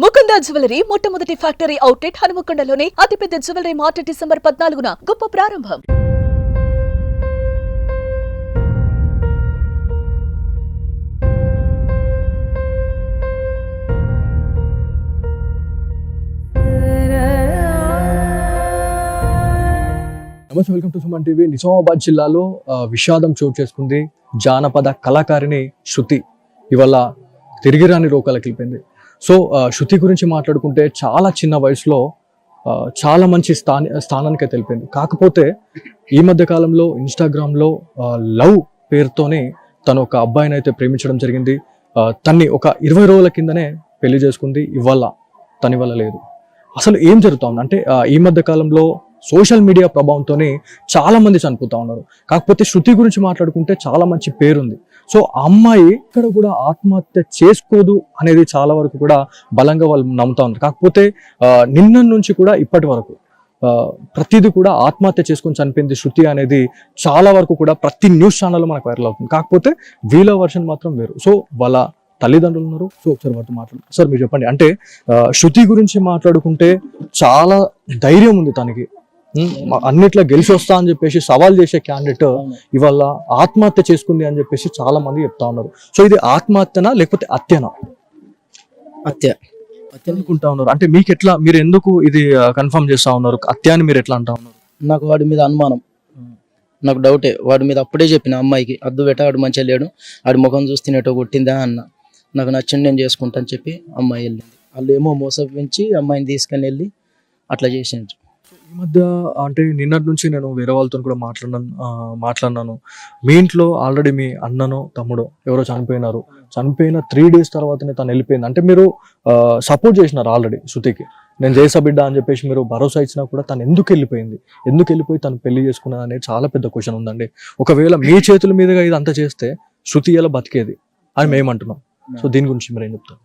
Mukunda jewellery మొట్టమొదటి factory outlet హనుమకొండలోనే అతిపెద్ద jewellery mart December 14న గొప్ప ప్రారంభం. నమస్తే, welcome to Suman TV. Nizamabad జిల్లాలో విషాదం చోటు చేసుకుంది. జానపద కళాకారిణి శృతి ఇవాళ తిరిగిరాని రోగాలకు వెళ్ళిపోయింది. సో శృతి గురించి మాట్లాడుకుంటే చాలా చిన్న వయసులో చాలా మంచి స్థానానికి తెలిపింది. కాకపోతే ఈ మధ్య కాలంలో ఇన్స్టాగ్రామ్లో లవ్ పేరుతోనే తను ఒక అబ్బాయిని అయితే ప్రేమించడం జరిగింది. తన్ని ఒక 20 రోజుల కిందనే పెళ్లి చేసుకుంది. ఇవాళ తని వల్ల లేదు. అసలు ఏం జరుగుతా ఉంది అంటే ఈ మధ్య కాలంలో సోషల్ మీడియా ప్రభావంతోనే చాలా మంది చనిపోతా ఉన్నారు. కాకపోతే శృతి గురించి మాట్లాడుకుంటే చాలా మంచి పేరుంది. సో ఆ అమ్మాయి ఇక్కడ కూడా ఆత్మహత్య చేసుకోదు అనేది చాలా వరకు కూడా బలంగా వాళ్ళు నమ్ముతా ఉన్నారు. కాకపోతే నిన్న నుంచి కూడా ఇప్పటి వరకు ప్రతిదీ కూడా ఆత్మహత్య చేసుకొని చనిపోయింది శృతి అనేది చాలా వరకు కూడా ప్రతి న్యూస్ ఛానల్లో మనకు వైరల్ అవుతుంది. కాకపోతే వీళ్ళ వర్షన్ మాత్రం వేరు. సో వాళ్ళ తల్లిదండ్రులు ఉన్నారు. సో ఒకసారి వాటితో మాట్లాడు. సార్ మీరు చెప్పండి, అంటే శృతి గురించి మాట్లాడుకుంటే చాలా ధైర్యం ఉంది తనకి, అన్నిట్లో గెలిచి వస్తా అని చెప్పేసి సవాల్ చేసే క్యాండిడేట్ ఇవాళ ఆత్మహత్య చేసుకుంది అని చెప్పేసి చాలా మంది చెప్తా ఉన్నారు. సో ఇది ఆత్మహత్యనా లేకపోతే హత్యనా? హత్య అనుకుంటా ఉన్నారు. అంటే మీకు ఎట్లా, మీరు ఎందుకు ఇది కన్ఫర్మ్ చేస్తా ఉన్నారు హత్య అని మీరు ఎట్లా అంటా ఉన్నారు? నాకు వాడి మీద అనుమానం, నాకు డౌటే. వాడి మీద అప్పుడే చెప్పిన అమ్మాయికి, అద్దు బెట వాడు మంచిగా లేడు, వాడి ముఖం చూస్తేనేటో కొట్టిందా అన్న. నాకు నచ్చింది నేను చేసుకుంటాను చెప్పి అమ్మాయి వెళ్ళింది. వాళ్ళు ఏమో మోసపించి అమ్మాయిని తీసుకొని వెళ్ళి అట్లా చేసిండ్రు. ఈ మధ్య అంటే నిన్నటి నుంచి నేను వేరే వాళ్ళతో కూడా మాట్లాడినాను. మీ ఇంట్లో ఆల్రెడీ మీ అన్ననో తమ్ముడో ఎవరో చనిపోయినారు. చనిపోయిన 3 days తర్వాతనే తను వెళ్ళిపోయింది. అంటే మీరు సపోర్ట్ చేసినారు ఆల్రెడీ శృతికి, నేను చేసా బిడ్డ అని చెప్పేసి మీరు భరోసా ఇచ్చినా కూడా తను ఎందుకు వెళ్ళిపోయి తను పెళ్లి చేసుకున్నది అనేది చాలా పెద్ద క్వశ్చన్ ఉందండి. ఒకవేళ మీ చేతుల మీదుగా ఇది అంతా చేస్తే శృతి ఎలా బతికేది అని మేమంటున్నాం. సో దీని గురించి మీరు ఏం చెప్తారు?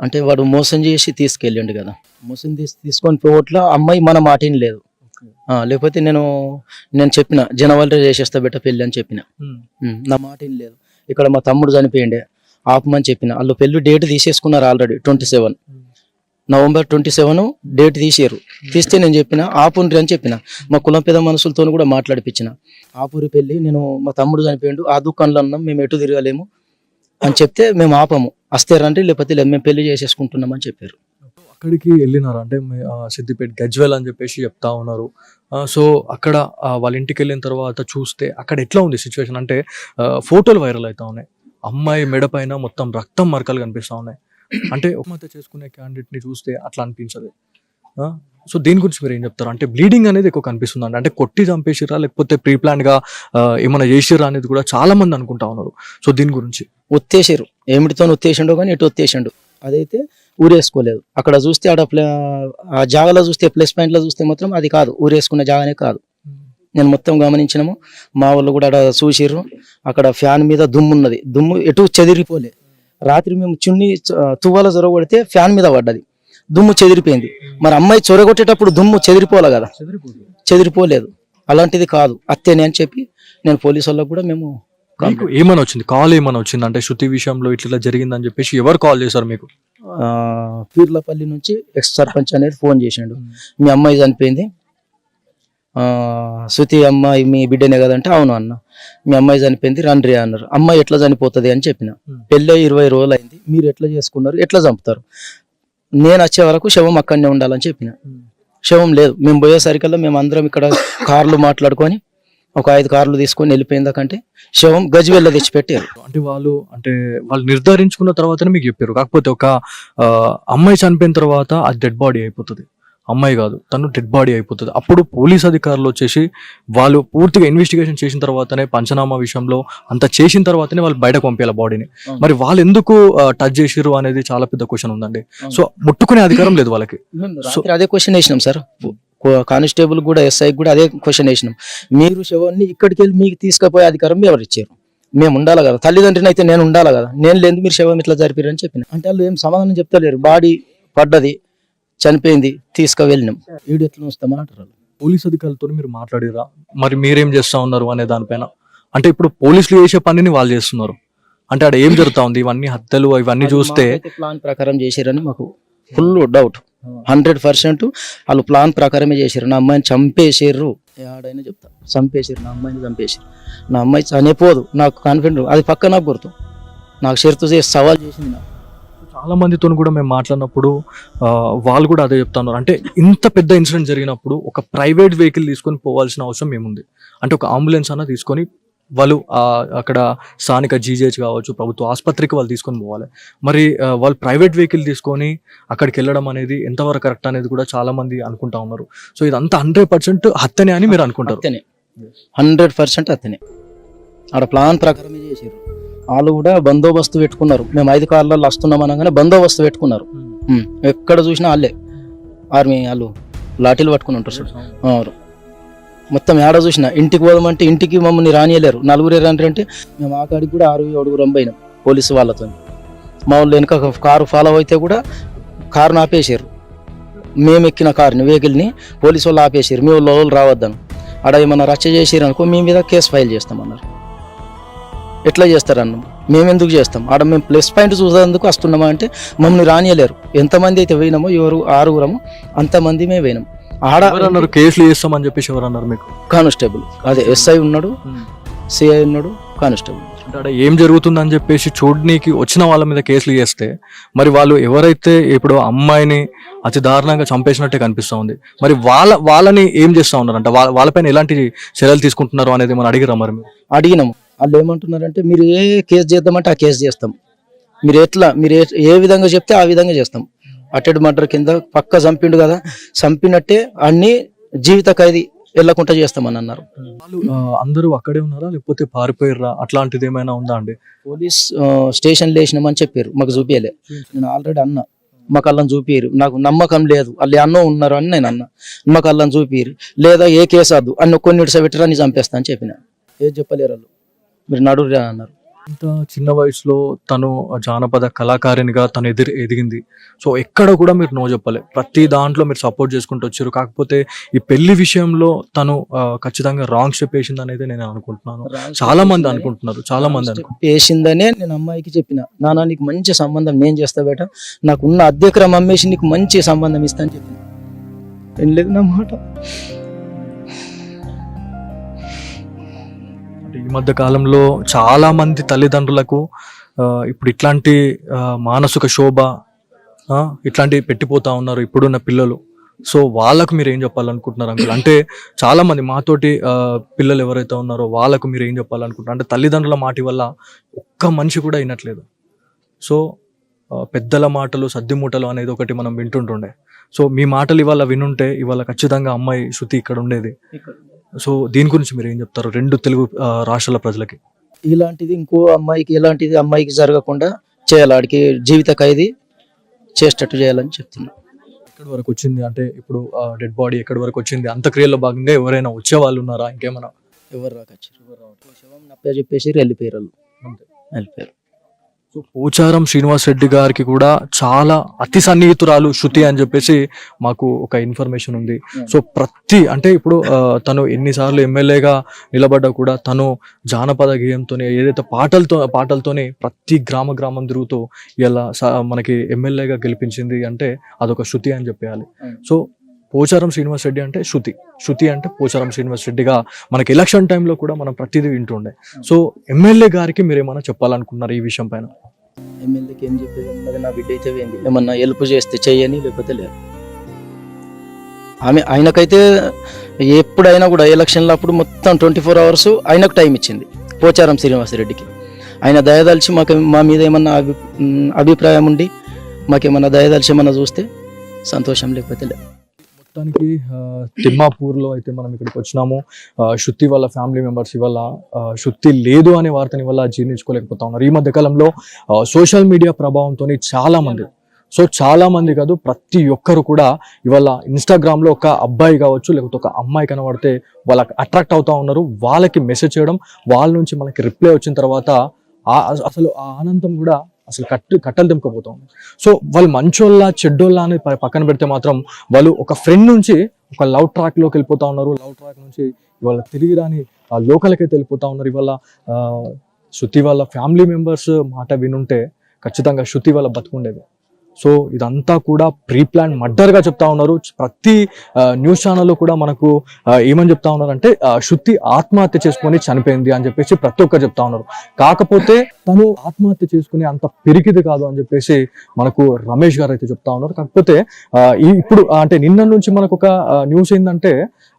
అంటే వాడు మోసం చేసి తీసుకెళ్ళిండు కదా, మోసం తీసుకొని పోవట్ల అమ్మాయి మన మాటేం లేదు. లేకపోతే నేను చెప్పిన జనవరిలో చేసేస్తా బెట్ట పెళ్ళి అని చెప్పిన, నా మాటేం లేదు. ఇక్కడ మా తమ్ముడు చనిపోయిండే, ఆపమని చెప్పిన. వాళ్ళు పెళ్లి డేట్ తీసేసుకున్నారు ఆల్రెడీ 27 నవంబర్ 27 డేట్ తీసారు. తీస్తే నేను చెప్పిన ఆపుండ్రి అని చెప్పిన. మా కులం పెద్ద మనుషులతో కూడా మాట్లాడిపించిన, ఆపురి పెళ్లి, నేను మా తమ్ముడు చనిపోయిండు, ఆ దుకాణంలో ఉన్నాం, మేము ఎటు తిరగలేము అని చెప్తే మేము ఆపము, వస్తే రండి లేకపోతే లేదు, మేము పెళ్లి చేసేసుకుంటున్నాం అని చెప్పారు. అక్కడికి వెళ్ళినారు అంటే సిద్దిపేట గజ్వేల్ అని చెప్పేసి చెప్తా ఉన్నారు. సో అక్కడ వాళ్ళ ఇంటికి వెళ్ళిన తర్వాత చూస్తే అక్కడ ఎట్లా ఉంది సిచ్యువేషన్ అంటే ఫోటోలు వైరల్ అవుతా ఉన్నాయి. అమ్మాయి మెడ పైన మొత్తం రక్తం మరకలు కనిపిస్తా ఉన్నాయి. అంటే ఆత్మహత్య చేసుకునే క్యాండిడేట్ ని చూస్తే అట్లా అనిపించదు. సో దీని గురించి మీరు ఏం చెప్తారు? అంటే బ్లీడింగ్ అనేది ఎక్కువ కనిపిస్తుంది. అంటే కొట్టి చంపేసిరా లేకపోతే ప్రీ ప్లాన్ గా ఏమైనా చేసిరా అనేది కూడా చాలా మంది అనుకుంటా ఉన్నారు. సో దీని గురించి ఒత్తేసారు, ఏమిటితో ఒత్తేసిండో కానీ ఎటు ఒత్తేసిండు, అదైతే ఊరేసుకోలేదు. అక్కడ చూస్తే ఆ జాగాలో చూస్తే ప్లస్ పాయింట్లో చూస్తే మాత్రం అది కాదు, ఊరేసుకున్న జాగానే కాదు. నేను మొత్తం గమనించినాము, మా వాళ్ళు కూడా అక్కడ చూసిర్రు. అక్కడ ఫ్యాన్ మీద దుమ్ము ఉన్నది, దుమ్ము ఎటు చెదిరిపోలే. రాత్రి మేము చున్ని తువ్వాల చొరగొడితే ఫ్యాన్ మీద పడ్డది, దుమ్ము చెదిరిపోయింది. మరి అమ్మాయి చొరగొట్టేటప్పుడు దుమ్ము చెదిరిపోలే కదా, చెదిరిపోలేదు. అలాంటిది కాదు, అత్తేనే అని చెప్పి నేను పోలీసు వాళ్ళకు కూడా మేము ఏమైనా వచ్చింది, కాల్ ఏమైనా వచ్చింది అంటే శృతి విషయంలో ఇట్లా జరిగిందని చెప్పేసి ఎవరు కాల్ చేశారు మీకు? పీర్లపల్లి నుంచి ఎక్స్ సర్పంచ్ అనేది ఫోన్ చేసిండు, మీ అమ్మాయి చనిపోయింది, శృతి అమ్మాయి మీ బిడ్డనే కదంటే అవును అన్న, మీ అమ్మాయి చనిపోయింది రండ్రి అన్నారు. అమ్మాయి ఎట్లా చనిపోతుంది అని చెప్పిన. పెళ్ళి 20 రోజులు అయింది, మీరు ఎట్లా చేసుకున్నారు, ఎట్లా చంపుతారు, నేను వచ్చే వరకు శవం అక్కడనే ఉండాలని చెప్పిన. శవం లేదు, మేము పోయేసరికల్లా మేము అందరం ఇక్కడ కార్లు మాట్లాడుకొని ఒక 5 కార్లు తీసుకొని వెళ్ళిపోయిందాకంటే శవం గజ్వేల్లో తెచ్చిపెట్టారు. అంటే వాళ్ళు నిర్ధారించుకున్న తర్వాతనే మీకు చెప్పారు. కాకపోతే ఒక అమ్మాయి చనిపోయిన తర్వాత అది డెడ్ బాడీ అయిపోతుంది, అమ్మాయి కాదు తను డెడ్ బాడీ అయిపోతుంది. అప్పుడు పోలీస్ అధికారులు వచ్చేసి వాళ్ళు పూర్తిగా ఇన్వెస్టిగేషన్ చేసిన తర్వాతనే, పంచనామా విషయంలో అంత చేసిన తర్వాతనే వాళ్ళు బయటకు పంపించాలి బాడీని. మరి వాళ్ళు ఎందుకు టచ్ చేసిరు అనేది చాలా పెద్ద క్వశ్చన్ ఉందండి. సో ముట్టుకునే అధికారం లేదు వాళ్ళకి. సో అదే క్వశ్చన్ వేసినాం సార్, కానిస్టేబుల్ కూడా ఎస్ఐ కూడా అదే క్వశ్చన్ వేసినాం. మీరు శవాన్ని ఇక్కడికి వెళ్ళి మీకు తీసుకుపోయే అధికారం ఎవరు ఇచ్చారు? మేము ఉండాలి కదా, తల్లిదండ్రిని అయితే నేను ఉండాలి కదా, నేను లేదు మీరు శవం ఇట్లా జరిపారని చెప్పిన. అంటే వాళ్ళు ఏం సమాధానం చెప్తలేరు. బాడీ పడ్డది, చనిపోయింది, తీసుకువెళ్ళినాం, వీడు ఎట్లా వస్తామా అంటారు. పోలీస్ అధికారులతో మీరు మాట్లాడిరా, మరి మీరేం చేస్తా ఉన్నారు అనే దానిపైన? అంటే ఇప్పుడు పోలీసులు చేసే పనిని వాళ్ళు చేస్తున్నారు, అంటే ఆడ ఏం జరుగుతా ఉంది ఇవన్నీ హత్యలు ఇవన్నీ చూస్తే ప్లాన్ ప్రకారం చేశారని మాకు ఫుల్ డౌట్. 100% వాళ్ళు ప్లాన్ ప్రకారమే చేశారు. నా అమ్మాయిని చంపేసారు, ఆడైనా చెప్తా, చంపేసారు, నా అమ్మాయిని చంపేసారు. నా అమ్మాయి చనిపోదు, నాకు కాన్ఫిడెంట్, అది పక్క నాకు గుర్తు, నాకు షరతు చేసి సవాల్ చేసింది. నాకు చాలా మందితో కూడా మేము మాట్లాడినప్పుడు వాళ్ళు కూడా అదే చెప్తున్నారు. అంటే ఇంత పెద్ద ఇన్సిడెంట్ జరిగినప్పుడు ఒక ప్రైవేట్ వెహికల్ తీసుకొని పోవాల్సిన అవసరం ఏముంది? అంటే ఒక అంబులెన్స్ అన్న తీసుకొని వాళ్ళు అక్కడ స్థానిక జీజేహెచ్ కావచ్చు, ప్రభుత్వ ఆసుపత్రికి వాళ్ళు తీసుకొని పోవాలి. మరి వాళ్ళు ప్రైవేట్ వెహికల్ తీసుకొని అక్కడికి వెళ్ళడం అనేది ఎంతవరకు కరెక్ట్ అనేది కూడా చాలా మంది అనుకుంటా ఉన్నారు. సో ఇదంతా 100% హత్యనే అని మీరు అనుకుంటారు? 100% హత్యనే. ఆడ ప్లాన్ ప్రకారమే చేశారు. వాళ్ళు కూడా బందోబస్తు పెట్టుకున్నారు. మేము 5 కార్లలో వస్తున్నాం అనగానే బందోబస్తు పెట్టుకున్నారు. ఎక్కడ చూసినా వాళ్ళే ఆర్మీ వాళ్ళు లాఠీలు పట్టుకుని ఉంటారు సార్. మొత్తం ఏడ చూసినా ఇంటికి పోదామంటే ఇంటికి మమ్మల్ని రానియలేరు. 4 అంటే మేము ఆ కాడికి కూడా 6-7 పోయినాం పోలీసు వాళ్ళతో. మా వాళ్ళు వెనుక కారు ఫాలో అయితే కూడా కారుని ఆపేసారు. మేము ఎక్కిన కారుని వెహికల్ని పోలీసు వాళ్ళు ఆపేసారు. మీ వాళ్ళు రావద్దాను, ఆడ ఏమన్నా రచ్చ చేసారు అనుకో మీ మీద కేసు ఫైల్ చేస్తామన్నారు. ఎట్లా చేస్తారన్న, మేము ఎందుకు చేస్తాం? ఆడ మేము ప్లస్ పాయింట్ చూసేందుకు వస్తున్నామా అంటే మమ్మల్ని రానియలేరు. ఎంతమంది అయితే పోయినామో 6 అంతమంది మేము పోయినాం. ఆడ అన్నారు కేసులు చేస్తామని చెప్పేసి ఎవరు అన్నారు మీకు? కానిస్టేబుల్, అదే ఎస్ఐ ఉన్నాడు, సిఐ ఉన్నాడు, కానిస్టేబుల్. అంటే ఆడ ఏం జరుగుతుందని చెప్పేసి చూడడానికి వచ్చిన వాళ్ళ మీద కేసులు చేస్తే మరి వాళ్ళు ఎవరైతే ఇప్పుడు అమ్మాయిని అతి దారుణంగా చంపేసినట్టే కనిపిస్తూ ఉంది. మరి వాళ్ళని ఏం చేస్తూ ఉన్నారంట? వాళ్ళపైన ఎలాంటి చర్యలు తీసుకుంటున్నారు అనేది మనం అడిగిరా? మరి అడిగినాము. వాళ్ళు ఏమంటున్నారంటే మీరు ఏ కేసు చేద్దామంటే ఆ కేసు చేస్తాం, మీరు ఏ విధంగా చెప్తే ఆ విధంగా చేస్తాం. అటెడ్ మర్డర్ కింద పక్క చంపిండు కదా, చంపినట్టే అన్ని జీవిత ఖైదీ వెళ్ళకుండా చేస్తామని అన్నారు. అందరూ అక్కడే ఉన్నారా లేకపోతే పారిపోయారా? అట్లాంటిది ఏమైనా ఉందా అండి? పోలీస్ స్టేషన్ లేచినామని చెప్పారు, మాకు చూపించలే. నేను ఆల్రెడీ అన్నా మాకు అల్లని చూపిరు, నాకు నమ్మకం లేదు వాళ్ళు అన్నో ఉన్నారు అని నేను అన్నా. మాకు అల్లని చూపిరు, లేదా ఏ కేసు వద్దు అన్న కొన్ని పెట్టరా నీ చంపేస్తా అని చెప్పిన. ఏది చెప్పలేరు వాళ్ళు, మీరు నడురా అన్నారు. ఇంత చిన్న వయసులో తను జానపద కళాకారినిగా తను ఎదిగింది. సో ఎక్కడ కూడా మీరు నో చెప్పలే, ప్రతి దాంట్లో మీరు సపోర్ట్ చేసుకుంటూ వచ్చారు. కాకపోతే ఈ పెళ్లి విషయంలో తను ఖచ్చితంగా రాంగ్ స్టెప్ వేసింది అనేది నేను అనుకుంటున్నాను. చాలా మంది అనుకుంటున్నారు, చాలా మంది వేసిందనే నేను అమ్మాయికి చెప్పిన, నాన్న నీకు మంచి సంబంధం నేను చేస్తా బేట, నాకున్న అద్దెకరం అమ్మేసి నీకు మంచి సంబంధం ఇస్తా అని చెప్పిన. ఏం లేదు నా మాట. ఈ మధ్య కాలంలో చాలా మంది తల్లిదండ్రులకు ఇప్పుడు ఇట్లాంటి మానసిక శోభ ఇట్లాంటివి పెట్టిపోతా ఉన్నారు ఇప్పుడున్న పిల్లలు. సో వాళ్ళకు మీరు ఏం చెప్పాలనుకుంటున్నారు అంకుల్? అంటే చాలా మంది మాతోటి పిల్లలు ఎవరైతే ఉన్నారో వాళ్ళకు మీరు ఏం చెప్పాలనుకుంటున్నారు? అంటే తల్లిదండ్రుల మాట వల్ల ఒక్క మనిషి కూడా వినట్లేదు. సో పెద్దల మాటలు సద్దిమూటలు అనేది ఒకటి మనం వింటుంటుండే. సో మీ మాటలు ఇవాళ వినుంటే ఇవాళ ఖచ్చితంగా అమ్మాయి శృతి ఇక్కడ ఉండేది. సో దీని గురించి మీరు ఏం చెప్తారు 2 తెలుగు రాష్ట్రాల ప్రజలకి? ఇలాంటిది ఇంకో అమ్మాయికి ఎలాంటిది అమ్మాయికి జరగకుండా చేయాలి, ఆడికి జీవిత ఖైదీ చేసేటట్టు చేయాలని చెప్తున్నా. ఎక్కడి వరకు వచ్చింది అంటే ఇప్పుడు డెడ్ బాడీ ఎక్కడి వరకు వచ్చింది? అంత్యక్రియల్లో భాగంగా ఎవరైనా వచ్చే వాళ్ళు ఉన్నారా? ఇంకేమైనా? ఎవరు రాకొచ్చారు, చెప్పేసి వెళ్ళిపోయారు వాళ్ళు, వెళ్ళిపోయారు. సో పోచారం శ్రీనివాస్ రెడ్డి గారికి కూడా చాలా అతి సన్నిహితురాలు శృతి అని చెప్పేసి మాకు ఒక ఇన్ఫర్మేషన్ ఉంది. సో అంటే ఇప్పుడు తను ఎన్నిసార్లు ఎమ్మెల్యేగా నిలబడ్డా కూడా తను జానపద గేయంతోనే ఏదైతే పాటలతోనే ప్రతి గ్రామం తిరుగుతూ ఇలా మనకి ఎమ్మెల్యేగా గెలిపించింది అంటే అదొక శృతి అని చెప్పేయాలి. సో పోచారం శ్రీనివాస్ రెడ్డి అంటే శృతి అంటే పోచారం శ్రీనివాస్ రెడ్డిగా మనకి ఎలక్షన్ టైంలో కూడా మనం ప్రతిదీ వింటుండే. సో ఎమ్మెల్యే గారికి మీరు ఏమైనా చెప్పాలనుకున్నారు ఈ విషయం పైన? ఎమ్మెల్యేకి ఏం చెప్పేది ఉన్నది, నా బిడ్డ అయితే ఏంది ఏమన్నా హెల్ప్ చేస్తే చెయ్యని, లేకపోతే లేదు. ఆయనకైతే ఎప్పుడైనా కూడా ఎలక్షన్లో అప్పుడు మొత్తం 24 hours ఆయనకు టైం ఇచ్చింది పోచారం శ్రీనివాస్ రెడ్డికి. ఆయన దయదలిచి మా మీద ఏమన్నా అభిప్రాయం ఉండి మాకేమన్నా దయదలిచి ఏమన్నా చూస్తే సంతోషం, లేకపోతే లేదు. మొత్తానికి తిమ్మాపూర్లో అయితే మనం ఇక్కడికి వచ్చినాము. శృతి వాళ్ళ ఫ్యామిలీ మెంబర్స్ ఇవాళ శృతి లేదు అనే వార్తని వల్ల జీర్ణించుకోలేకపోతా ఉన్నారు. ఈ మధ్య కాలంలో సోషల్ మీడియా ప్రభావంతో చాలా మంది కాదు ప్రతి ఒక్కరు కూడా ఇవాళ ఇన్స్టాగ్రామ్లో ఒక అబ్బాయి కావచ్చు లేకపోతే ఒక అమ్మాయి కనబడితే వాళ్ళకి అట్రాక్ట్ అవుతా ఉన్నారు. వాళ్ళకి మెసేజ్ చేయడం, వాళ్ళ నుంచి మనకి రిప్లై వచ్చిన తర్వాత అసలు ఆ ఆనందం కూడా అసలు కట్టలు తెంపుకోపోతా ఉంది. సో వాళ్ళు మంచోళ్ళ చెడ్డోళ్ళ అని పక్కన పెడితే మాత్రం వాళ్ళు ఒక ఫ్రెండ్ నుంచి ఒక లవ్ ట్రాక్లోకి వెళ్ళిపోతా ఉన్నారు. లవ్ ట్రాక్ నుంచి ఇవాళ తిరిగి రాని లోకల్కైతే వెళ్ళిపోతా ఉన్నారు. ఇవాళ శృతి వాళ్ళ ఫ్యామిలీ మెంబర్స్ మాట వినుంటే ఖచ్చితంగా శృతి వాళ్ళ బతుకుండేది. సో ఇదంతా కూడా ప్రీ ప్లాన్ మర్డర్గా చెప్తా ఉన్నారు. ప్రతి న్యూస్ ఛానల్లో కూడా మనకు ఏమని చెప్తా ఉన్నారంటే శృతి ఆత్మహత్య చేసుకొని చనిపోయింది అని చెప్పేసి ప్రతి ఒక్కరు చెప్తా ఉన్నారు. కాకపోతే తను ఆత్మహత్య చేసుకుని అంత పిరికిది కాదు అని చెప్పేసి మనకు రమేష్ గారు అయితే చెప్తా ఉన్నారు. కాకపోతే ఇప్పుడు అంటే నిన్న నుంచి మనకు ఒక న్యూస్ ఏంటంటే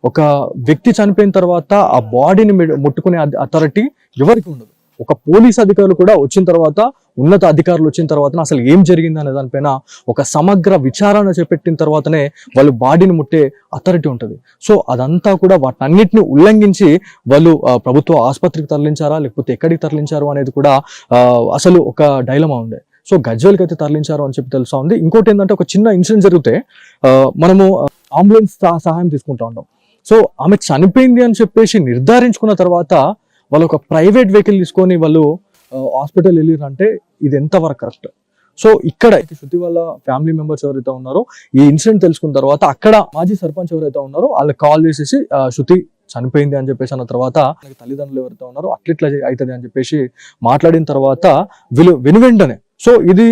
ఒక వ్యక్తి చనిపోయిన తర్వాత ఆ బాడీని ముట్టుకునే అథారిటీ ఎవరికి ఉండదు. ఒక పోలీస్ అధికారులు కూడా వచ్చిన తర్వాత, ఉన్నత అధికారులు వచ్చిన తర్వాత అసలు ఏం జరిగింది అనే దానిపైన ఒక సమగ్ర విచారణ చేపట్టిన తర్వాతనే వాళ్ళు బాడీని ముట్టే అథారిటీ ఉంటుంది. సో అదంతా కూడా వాటన్నిటిని ఉల్లంఘించి వాళ్ళు ప్రభుత్వ ఆసుపత్రికి తరలించారా లేకపోతే ఎక్కడికి తరలించారు అనేది కూడా అసలు ఒక డైలమా ఉంది. సో గజ్వేల్కి అయితే తరలించారు అని చెప్పి తెలుసా ఉంది. ఇంకోటి ఏంటంటే ఒక చిన్న ఇన్సిడెంట్ జరిగితే మనము అంబులెన్స్ సహాయం తీసుకుంటా ఉంటాం. సో ఆమె చనిపోయింది అని చెప్పేసి నిర్ధారించుకున్న తర్వాత వాళ్ళు ఒక ప్రైవేట్ వెహికల్ తీసుకొని వాళ్ళు హాస్పిటల్ వెళ్ళారంటే ఇది ఎంతవరకు కరెక్ట్? సో ఇక్కడ శృతి వాళ్ళ ఫ్యామిలీ మెంబర్స్ ఎవరైతే ఉన్నారో ఈ ఇన్సిడెంట్ తెలుసుకున్న తర్వాత అక్కడ మాజీ సర్పంచ్ ఎవరైతే ఉన్నారో వాళ్ళకి కాల్ చేసేసి శృతి చనిపోయింది అని చెప్పేసి అన్న తర్వాత తల్లిదండ్రులు ఎవరైతే ఉన్నారో అట్లిట్లా అవుతుంది అని చెప్పేసి మాట్లాడిన తర్వాత వీళ్ళు వెనువెంటనే సో ఇది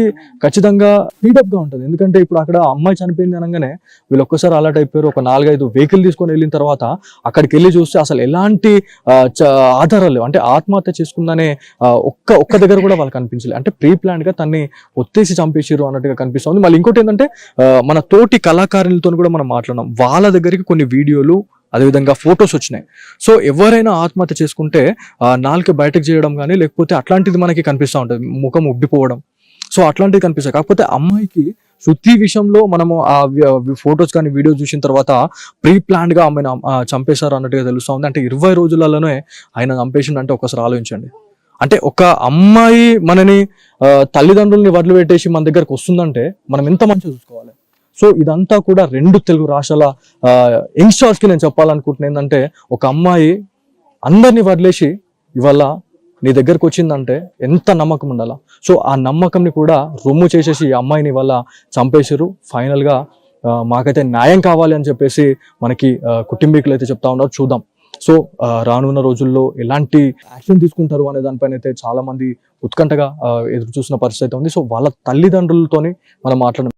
ఖచ్చితంగా స్పీడప్ గా ఉంటుంది. ఎందుకంటే ఇప్పుడు అక్కడ అమ్మాయి చనిపోయింది అనగానే వీళ్ళు ఒక్కసారి అలర్ట్ అయిపోయారు. ఒక 4-5 వెహికల్ తీసుకొని వెళ్ళిన తర్వాత అక్కడికి వెళ్ళి చూస్తే అసలు ఎలాంటి ఆధారాలు అంటే ఆత్మహత్య చేసుకుందనే ఒక్క దగ్గర కూడా వాళ్ళకి కనిపించలేదు. అంటే ప్రీ ప్లాన్ గా తన్ని ఒత్తేసి చంపేసారు అన్నట్టుగా కనిపిస్తుంది. మళ్ళీ ఇంకోటి ఏంటంటే మన తోటి కళాకారులతో కూడా మనం మాట్లాడినాం. వాళ్ళ దగ్గరికి కొన్ని వీడియోలు అదేవిధంగా ఫొటోస్ వచ్చినాయి. సో ఎవరైనా ఆత్మహత్య చేసుకుంటే నాలుక బయటకు చేయడం కానీ లేకపోతే అట్లాంటిది మనకి కనిపిస్తూ ఉంటుంది, ముఖం ఉబ్బిపోవడం. సో అట్లాంటివి కనిపిస్తాయి. కాకపోతే అమ్మాయికి శృతి విషయంలో మనము ఆ ఫొటోస్ కానీ వీడియోస్ చూసిన తర్వాత ప్రీ ప్లాన్డ్ గా ఆమెను చంపేశారు అన్నట్టుగా తెలుస్తూ ఉంది. అంటే 20 రోజులలోనే ఆయన చంపేసిండు అంటే ఒకసారి ఆలోచించండి. అంటే ఒక అమ్మాయి మనని తల్లిదండ్రుల్ని వదిలిపెట్టేసి మన దగ్గరకు వస్తుందంటే మనం ఎంత మంచిగా చూసుకోవాలి. సో ఇదంతా కూడా 2 తెలుగు రాష్ట్రాల యంగ్స్టర్స్ కి నేను చెప్పాలనుకుంటున్నా ఏంటంటే ఒక అమ్మాయి అందరినీ వదిలేసి ఇవాళ నీ దగ్గరకు వచ్చిందంటే ఎంత నమ్మకం ఉండాలా. సో ఆ నమ్మకంని కూడా రొమ్ము చేసేసి ఈ అమ్మాయిని వాళ్ళ చంపేసారు. ఫైనల్ గా మాకైతే న్యాయం కావాలి అని చెప్పేసి మనకి కుటుంబీకులు అయితే చెప్తా ఉన్నారు. చూద్దాం సో రానున్న రోజుల్లో ఎలాంటి యాక్షన్ తీసుకుంటారు అనే దానిపైన అయితే చాలా మంది ఉత్కంఠగా ఎదురు చూసిన పరిస్థితి ఉంది. సో వాళ్ళ తల్లిదండ్రులతోని మనం మాట్లాడడం